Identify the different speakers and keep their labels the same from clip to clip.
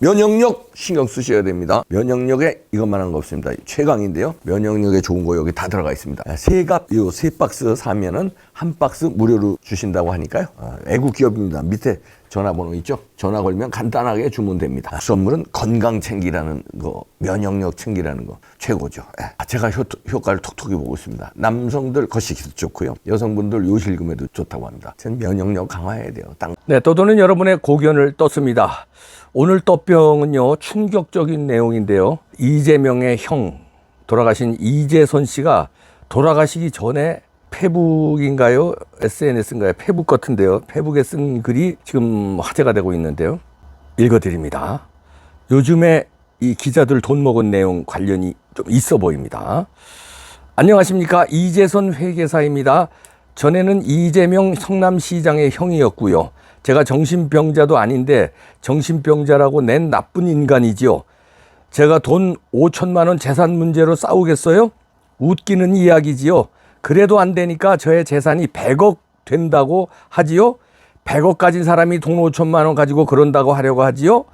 Speaker 1: 면역력 신경 쓰셔야 됩니다. 면역력에 이것만한 거 없습니다. 최강인데요. 면역력에 좋은 거 여기 다 들어가 있습니다. 세 박스 사면은 한 박스 무료로 주신다고 하니까요. 외국 기업입니다. 밑에 전화번호 있죠? 전화 걸면 간단하게 주문됩니다. 선물은 건강 챙기라는 거, 면역력 챙기라는 거 최고죠. 제가 효과를 톡톡히 보고 있습니다. 남성들 거시기도 좋고요. 여성분들 요실금에도 좋다고 합니다. 전 면역력 강화해야 돼요.
Speaker 2: 네, 떠도는 여러분의 고견을 떴습니다. 오늘 떴병은요, 충격적인 내용인데요. 이재명의 형, 돌아가신 이재선 씨가 돌아가시기 전에 페북인가요? SNS인가요? 페북 같은데요. 페북에 쓴 글이 지금 화제가 되고 있는데요. 읽어드립니다. 요즘에 이 기자들 돈 먹은 내용 관련이 좀 있어 보입니다. 안녕하십니까. 이재선 회계사입니다. 전에는 이재명 성남시장의 형이었고요. 제가 정신병자도 아닌데 정신병자라고 낸 나쁜 인간이지요. 제가 돈 5천만 원 재산 문제로 싸우겠어요? 웃기는 이야기지요. 그래도 안 되니까 저의 재산이 100억 된다고 하지요. 100억 가진 사람이 돈 5천만 원 가지고 그런다고 하려고 하지요.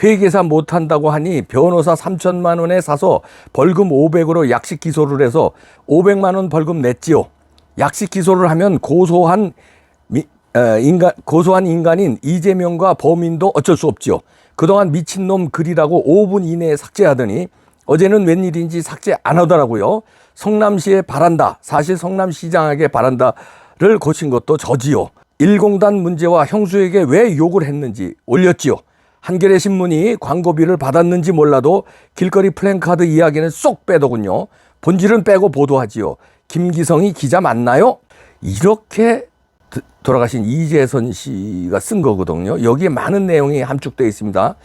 Speaker 2: 회계사 못한다고 하니 변호사 3천만 원에 사서 벌금 500으로 약식 기소를 해서 500만 원 벌금 냈지요. 약식 기소를 하면 고소한 인간인 이재명과 범인도 어쩔 수 없지요. 그동안 미친놈 글이라고 5분 이내에 삭제하더니 어제는 웬일인지 삭제 안 하더라고요. 성남시에 바란다. 사실 성남시장에게 바란다를 고친 것도 저지요. 일공단 문제와 형수에게 왜 욕을 했는지 올렸지요. 한겨레 신문이 광고비를 받았는지 몰라도 길거리 플랜카드 이야기는 쏙 빼더군요. 본질은 빼고 보도하지요. 김기성이 기자 맞나요? 이렇게 돌아가신 이재선 씨가 쓴 거거든요. 여기에 많은 내용이 함축되어 있습니다.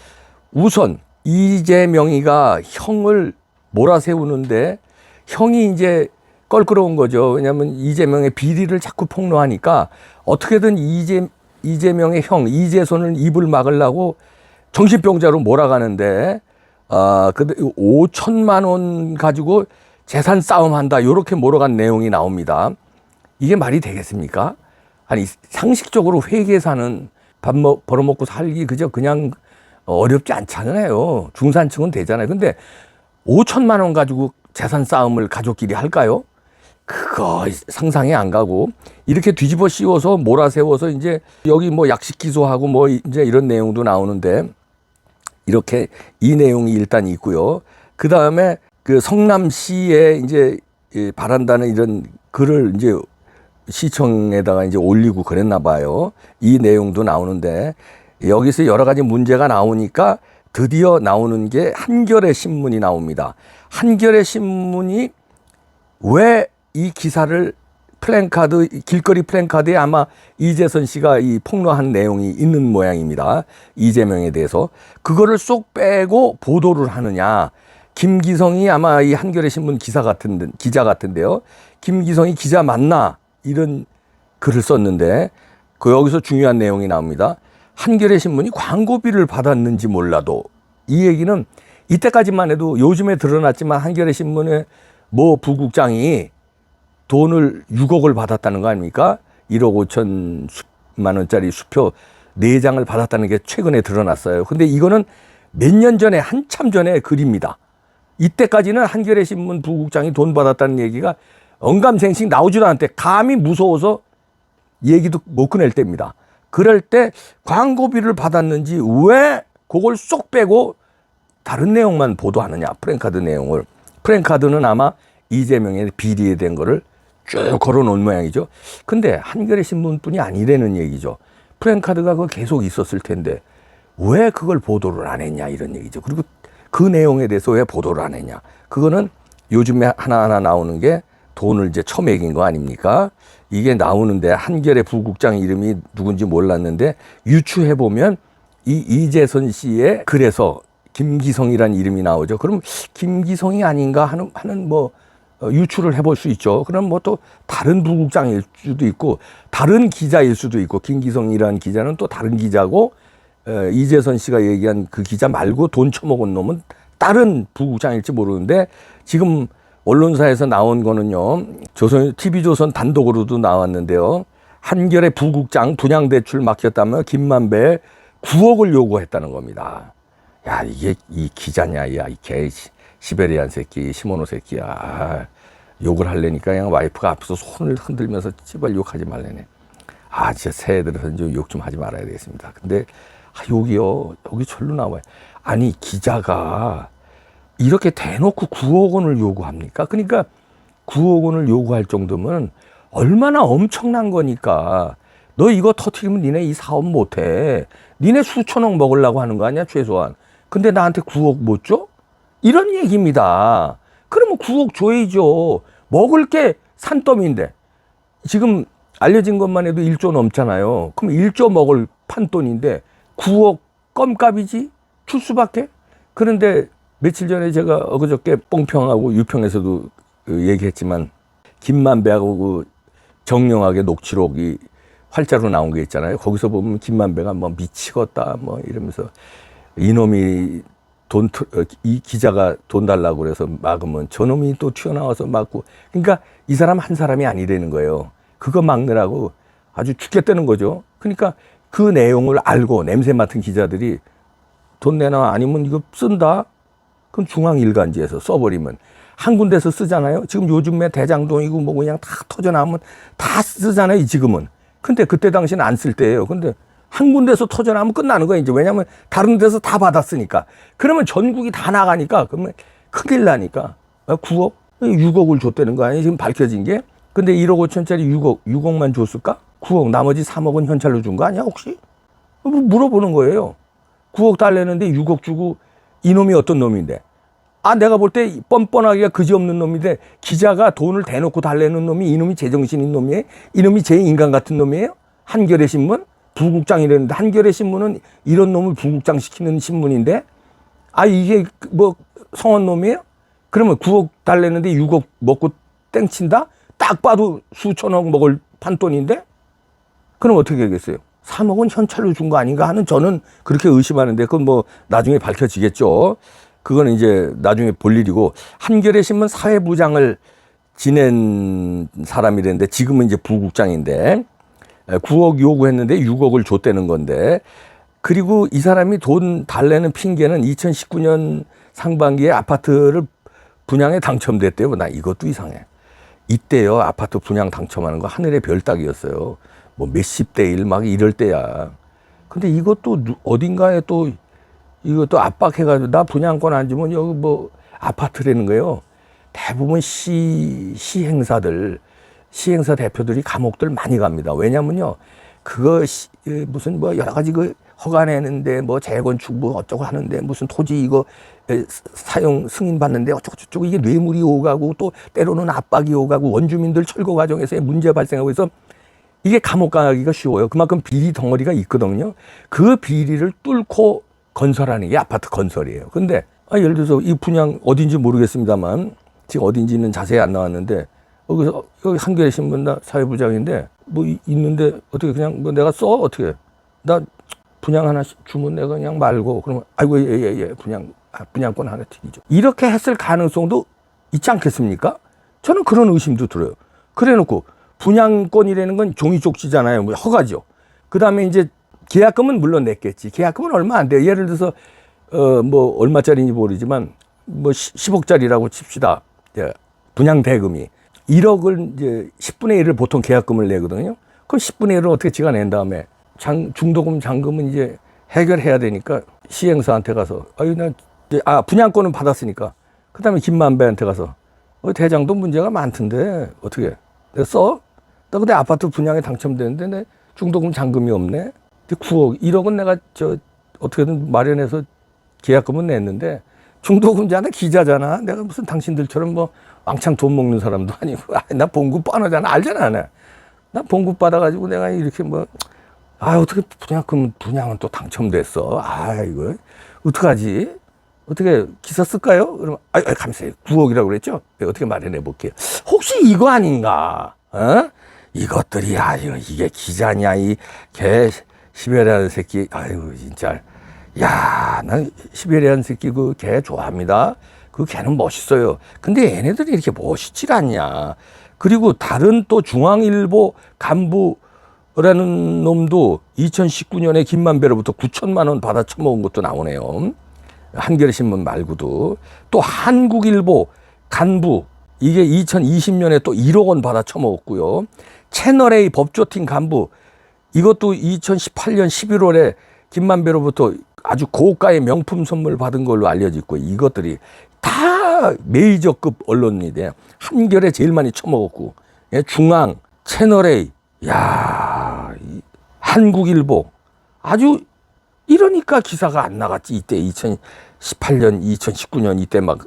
Speaker 2: 우선 이재명이가 형을 몰아세우는데 형이 이제 껄끄러운 거죠. 왜냐하면 이재명의 비리를 자꾸 폭로하니까 어떻게든 이재명의 형 이재선을 입을 막으려고 정신병자로 몰아가는데 근데 5천만 원 가지고 재산 싸움한다 이렇게 몰아간 내용이 나옵니다. 이게 말이 되겠습니까? 아니 상식적으로 회계사는 밥 벌어먹고 살기 그냥 어렵지 않잖아요. 중산층은 되잖아요. 근데 5천만 원 가지고 재산 싸움을 가족끼리 할까요? 그거 상상이 안 가고 이렇게 뒤집어 씌워서 몰아세워서 이제 여기 뭐 약식 기소하고 뭐 이제 이런 내용도 나오는데 이렇게 이 내용이 일단 있고요. 그 다음에 그 성남시에 이제 바란다는 이런 글을 이제 시청에다가 이제 올리고 그랬나 봐요. 이 내용도 나오는데 여기서 여러 가지 문제가 나오니까 드디어 나오는 게 한겨레 신문이 나옵니다. 한겨레 신문이 왜 이 기사를 플랜카드, 길거리 플랜카드에 아마 이재선 씨가 이 폭로한 내용이 있는 모양입니다. 이재명에 대해서. 그거를 쏙 빼고 보도를 하느냐. 김기성이 아마 이 한겨레 신문 기자 같은데요. 김기성이 기자 맞나? 이런 글을 썼는데 그 여기서 중요한 내용이 나옵니다. 한겨레 신문이 광고비를 받았는지 몰라도 이 얘기는 이때까지만 해도 요즘에 드러났지만 한겨레 신문의 모 부국장이 돈을 6억을 받았다는 거 아닙니까? 1억 5천만 원짜리 수표 4장을 받았다는 게 최근에 드러났어요. 근데 이거는 몇 년 전에 한참 전에 글입니다. 이때까지는 한겨레 신문 부국장이 돈 받았다는 얘기가 언감생식 나오지도 않았대. 감히 무서워서 얘기도 못 꺼낼 때입니다. 그럴 때 광고비를 받았는지 왜 그걸 쏙 빼고 다른 내용만 보도하느냐. 프랜카드 내용을. 프랜카드는 아마 이재명의 비리에 된 거를 쭉 걸어놓은 모양이죠. 근데 한겨레 신문뿐이 아니라는 얘기죠. 프랜카드가 그거 계속 있었을 텐데 왜 그걸 보도를 안 했냐 이런 얘기죠. 그리고 그 내용에 대해서 왜 보도를 안 했냐. 그거는 요즘에 하나하나 나오는 게 돈을 이제 처먹인 거 아닙니까? 이게 나오는데 한겨레 부국장 이름이 누군지 몰랐는데 유추해보면 이 이재선 씨의 글에서 김기성이라는 이름이 나오죠. 그럼 김기성이 아닌가 하는 뭐 유추를 해볼 수 있죠. 그럼 뭐 또 다른 부국장일 수도 있고 다른 기자일 수도 있고 김기성이라는 기자는 또 다른 기자고 이재선 씨가 얘기한 그 기자 말고 돈 처먹은 놈은 다른 부국장일지 모르는데 지금 언론사에서 나온 거는요. TV조선 단독으로도 나왔는데요. 한겨레 부국장 분양대출 막혔다며 김만배에 9억을 요구했다는 겁니다. 야, 이게 이 기자냐, 야, 이 개 시베리안 새끼, 시모노 새끼야. 아, 욕을 하려니까 그냥 와이프가 앞에서 손을 흔들면서 제발 욕하지 말래네. 아, 진짜 새해 들어서 이제 욕 좀 하지 말아야 되겠습니다. 근데 욕이요, 여기 절로 나와요. 아니, 기자가 이렇게 대놓고 9억 원을 요구합니까? 그러니까 9억 원을 요구할 정도면 얼마나 엄청난 거니까. 너 이거 터트리면 니네 이 사업 못해. 니네 수천억 먹으려고 하는 거 아니야, 최소한. 근데 나한테 9억 못 줘? 이런 얘기입니다. 그러면 9억 줘야죠. 먹을 게 산더미인데. 지금 알려진 것만 해도 1조 넘잖아요. 그럼 1조 먹을 판돈인데 9억 껌값이지? 줄 수밖에? 그런데 며칠 전에 제가 엊그저께 뽕평하고 유평에서도 얘기했지만 김만배하고 그 정령하게 녹취록이 활자로 나온 게 있잖아요. 거기서 보면 김만배가 뭐 미치겠다 뭐 이러면서 이놈이 이 기자가 돈 달라고 그래서 막으면 저놈이 또 튀어나와서 막고. 그러니까 이 사람 한 사람이 아니라는 거예요. 그거 막느라고 아주 죽겠다는 거죠. 그러니까 그 내용을 알고 냄새 맡은 기자들이 돈 내놔 아니면 이거 쓴다? 그럼 중앙일간지에서 써버리면 한 군데서 쓰잖아요. 지금 요즘에 대장동이고 뭐 그냥 다 터져나오면 다 쓰잖아요. 지금은. 근데 그때 당시는 안 쓸 때예요. 근데 한 군데서 터져나오면 끝나는 거예요. 이제 왜냐하면 다른 데서 다 받았으니까. 그러면 전국이 다 나가니까 그러면 큰일 나니까 9억, 6억을 줬다는 거 아니에요. 지금 밝혀진 게. 근데 1억 5천짜리 6억만 줬을까? 9억 나머지 3억은 현찰로 준 거 아니야 혹시? 물어보는 거예요. 9억 달래는데 6억 주고 이놈이 어떤 놈인데? 아, 내가 볼 때 뻔뻔하기가 그지없는 놈인데 기자가 돈을 대놓고 달래는 놈이 이놈이 제정신인 놈이에요? 이놈이 제 인간 같은 놈이에요? 한겨레 신문? 부국장이랬는데 한겨레 신문은 이런 놈을 부국장 시키는 신문인데 아, 이게 뭐 성원 놈이에요? 그러면 9억 달래는데 6억 먹고 땡친다? 딱 봐도 수천억 먹을 판돈인데? 그럼 어떻게 하겠어요? 3억은 현찰로 준 거 아닌가 하는 저는 그렇게 의심하는데 그건 뭐 나중에 밝혀지겠죠. 그거는 이제 나중에 볼 일이고 한겨레 신문 사회부장을 지낸 사람이랬는데 지금은 이제 부국장인데 9억 요구했는데 6억을 줬다는 건데 그리고 이 사람이 돈 달래는 핑계는 2019년 상반기에 아파트를 분양에 당첨됐대요. 나 이것도 이상해. 이때요 아파트 분양 당첨하는 거 하늘의 별 따기였어요. 뭐 몇십 대 1 막 이럴 때야. 근데 이것도 어딘가에 또 이것도 압박해가지고 나 분양권 안 주면 여기 뭐 아파트라는 거예요. 대부분 시행사 대표들이 감옥들 많이 갑니다. 왜냐면요 그거 무슨 뭐 여러 가지 그 허가 내는데 뭐 재건축 뭐 어쩌고 하는데 무슨 토지 이거 사용 승인 받는데 어쩌고 이게 뇌물이 오가고 또 때로는 압박이 오가고 원주민들 철거 과정에서 문제 발생하고 해서 이게 감옥 가기가 쉬워요. 그만큼 비리 덩어리가 있거든요. 그 비리를 뚫고 건설하는 게 아파트 건설이에요. 근데 예를 들어서 이 분양 어딘지 모르겠습니다만 지금 어딘지는 자세히 안 나왔는데 여기서 여기 한겨레 신문 나 사회부장인데 뭐 있는데 어떻게 그냥 뭐 내가 써 어떻게 나 분양 하나 주면 내가 그냥 말고 그러면 아이고 예 분양권 하나 드리죠. 이렇게 했을 가능성도 있지 않겠습니까? 저는 그런 의심도 들어요. 그래놓고 분양권이라는 건 종이 쪽지잖아요. 뭐 허가죠. 그 다음에 이제 계약금은 물론 냈겠지. 계약금은 얼마 안 돼요. 예를 들어서 뭐 얼마짜리인지 모르지만 뭐 10억짜리라고 칩시다. 분양 대금이 1억을 이제 10분의 1을 보통 계약금을 내거든요. 그럼 10분의 1을 어떻게 지가 낸 다음에 중도금 잔금은 이제 해결해야 되니까 시행사한테 가서 분양권은 받았으니까 그 다음에 김만배한테 가서 대장도 문제가 많던데 어떻게 내가 써? 나 근데 아파트 분양에 당첨됐는데 내 중도금 잔금이 없네. 9억, 1억은 내가 어떻게든 마련해서 계약금은 냈는데 중도금자나 기자잖아. 내가 무슨 당신들처럼 뭐 왕창 돈 먹는 사람도 아니고 나 봉급 뻔하잖아. 알잖아. 나 봉급 받아가지고 내가 이렇게 어떻게 분양은 또 당첨됐어. 이거 어떡하지? 어떻게 기사 쓸까요? 그러면 감사해요. 9억이라고 그랬죠? 어떻게 마련해 볼게요. 혹시 이거 아닌가? 이것들이 이게 기자냐 이 개 시베리안 새끼. 아이고 진짜. 야, 난 시베리안 새끼 그 개 좋아합니다. 그 개는 멋있어요. 근데 얘네들이 이렇게 멋있질 않냐. 그리고 다른 또 중앙일보 간부라는 놈도 2019년에 김만배로부터 9천만 원 받아 처먹은 것도 나오네요. 한겨레 신문 말고도 또 한국일보 간부 이게 2020년에 또 1억 원 받아 처먹었고요. 채널A 법조팀 간부 이것도 2018년 11월에 김만배로부터 아주 고가의 명품 선물 받은 걸로 알려져 있고 이것들이 다 메이저급 언론인데 한겨레 제일 많이 처먹었고 중앙, 채널A, 야, 한국일보 아주 이러니까 기사가 안 나갔지. 이때 2018년, 2019년 이때 막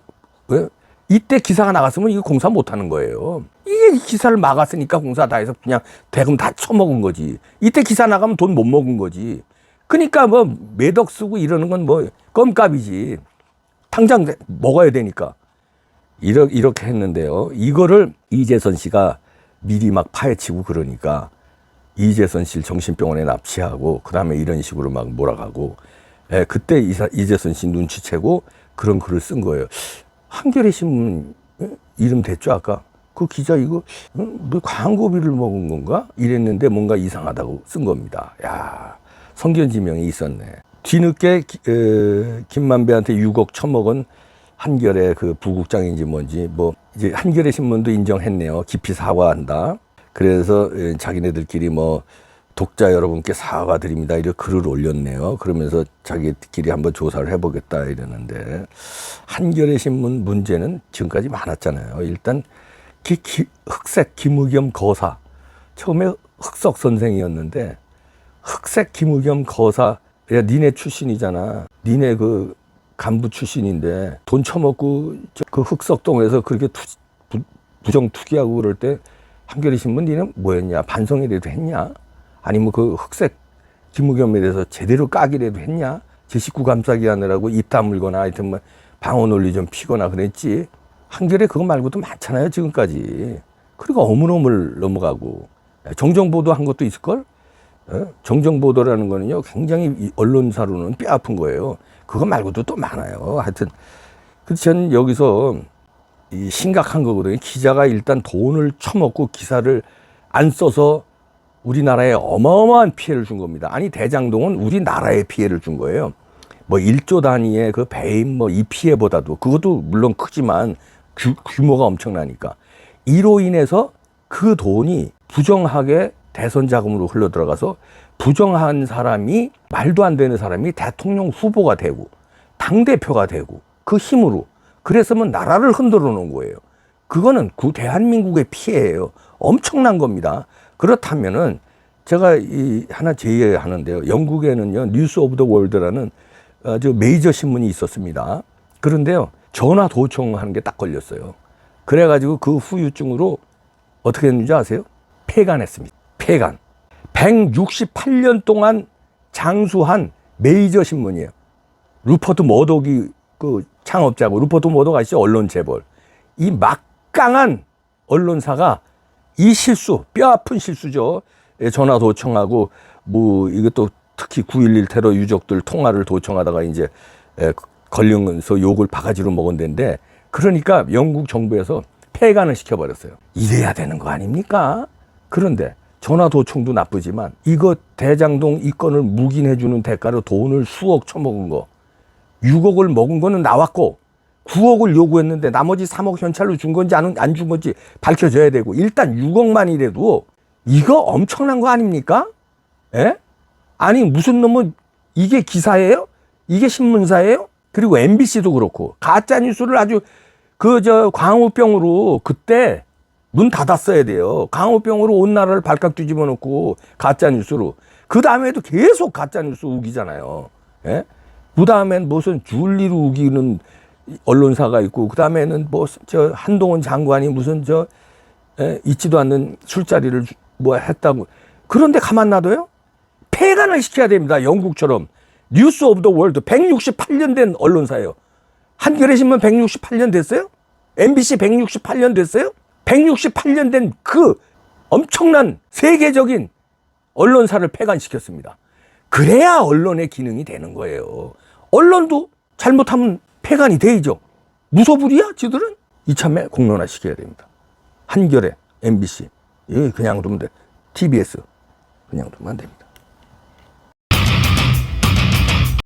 Speaker 2: 이때 기사가 나갔으면 이거 공사 못 하는 거예요. 이게 기사를 막았으니까 공사 다 해서 그냥 대금 다 처먹은 거지. 이때 기사 나가면 돈 못 먹은 거지. 그러니까 뭐 매덕 쓰고 이러는 건 뭐 껌값이지. 당장 먹어야 되니까. 이렇게 했는데요. 이거를 이재선 씨가 미리 막 파헤치고 그러니까 이재선 씨를 정신병원에 납치하고 그다음에 이런 식으로 막 몰아가고 그때 이재선 씨 눈치채고 그런 글을 쓴 거예요. 한겨레 신문 이름 됐죠 아까? 그 기자 이거 뭐 광고비를 먹은 건가? 이랬는데 뭔가 이상하다고 쓴 겁니다. 야, 성견지명이 있었네. 뒤늦게 김만배한테 6억 처먹은 한겨레 그 부국장인지 뭔지 뭐 이제 한겨레 신문도 인정했네요. 깊이 사과한다. 그래서 자기네들끼리 뭐 독자 여러분께 사과드립니다. 이렇게 글을 올렸네요. 그러면서 자기들끼리 한번 조사를 해보겠다 이러는데 한겨레 신문 문제는 지금까지 많았잖아요. 일단 흑색 김의겸 거사 처음에 흑석 선생이었는데 흑색 김의겸 거사 야 니네 출신이잖아. 니네 그 간부 출신인데 돈 처먹고 그 흑석동에서 그렇게 부정 투기하고 그럴 때 한겨레 신문 니는 뭐였냐? 반성이라도 했냐? 아니면 그 흑색 김의겸에 대해서 제대로 까기라도 했냐? 제 식구 감싸기 하느라고 입 다물거나 하여튼 뭐 방어 논리 좀 피거나 그랬지. 한겨레 그거 말고도 많잖아요 지금까지. 그리고 어물어물 넘어가고 정정보도 한 것도 있을걸? 정정보도라는 거는요 굉장히 언론사로는 뼈 아픈 거예요. 그거 말고도 또 많아요. 하여튼 그래서 저는 여기서 이 심각한 거거든요. 기자가 일단 돈을 처먹고 기사를 안 써서 우리나라에 어마어마한 피해를 준 겁니다. 아니 대장동은 우리나라에 피해를 준 거예요. 뭐 1조 단위의 그 배임 뭐 이 피해보다도 그것도 물론 크지만 규모가 엄청나니까 이로 인해서 그 돈이 부정하게 대선 자금으로 흘러 들어가서 부정한 사람이 말도 안 되는 사람이 대통령 후보가 되고 당대표가 되고 그 힘으로 그랬으면 나라를 흔들어 놓은 거예요. 그거는 대한민국의 피해예요. 엄청난 겁니다. 그렇다면은 제가 하나 제의하는데요. 영국에는요 뉴스 오브 더 월드라는 아주 메이저 신문이 있었습니다. 그런데요 전화 도청하는 게 딱 걸렸어요. 그래가지고 그 후유증으로 어떻게 했는지 아세요? 폐간했습니다. 폐간. 168년 동안 장수한 메이저 신문이에요. 루퍼트 머독이 그 창업자고 루퍼트 머독 아시죠? 언론 재벌. 이 막강한 언론사가 이 실수, 뼈아픈 실수죠. 전화 도청하고 뭐 이것도 특히 9.11 테러 유족들 통화를 도청하다가 이제 걸리면서 욕을 바가지로 먹은데인데 그러니까 영국 정부에서 폐간을 시켜버렸어요. 이래야 되는 거 아닙니까? 그런데 전화 도청도 나쁘지만 이거 대장동 이 건을 묵인해주는 대가로 돈을 수억 처먹은 거 6억을 먹은 거는 나왔고 9억을 요구했는데 나머지 3억 현찰로 준 건지 안 준 건지 밝혀져야 되고 일단 6억만이라도 이거 엄청난 거 아닙니까? 예? 아니 무슨 놈은 이게 기사예요? 이게 신문사예요? 그리고 MBC도 그렇고 가짜뉴스를 아주 광우병으로 그때 문 닫았어야 돼요. 광우병으로 온 나라를 발칵 뒤집어 놓고 가짜뉴스로. 그 다음에도 계속 가짜뉴스 우기잖아요. 예? 그 다음엔 무슨 줄리로 우기는 언론사가 있고, 그 다음에는 한동훈 장관이 무슨 있지도 않는 술자리를 했다고. 그런데 가만 놔둬요? 폐간을 시켜야 됩니다. 영국처럼. 뉴스 오브 더 월드 168년 된 언론사예요. 한겨레 신문 168년 됐어요? MBC 168년 됐어요? 168년 된 그 엄청난 세계적인 언론사를 폐간시켰습니다. 그래야 언론의 기능이 되는 거예요. 언론도 잘못하면 폐간이 되죠. 무소불위야 지들은? 이참에 공론화시켜야 됩니다. 한겨레, MBC 그냥 두면 돼. TBS 그냥 두면 안 됩니다.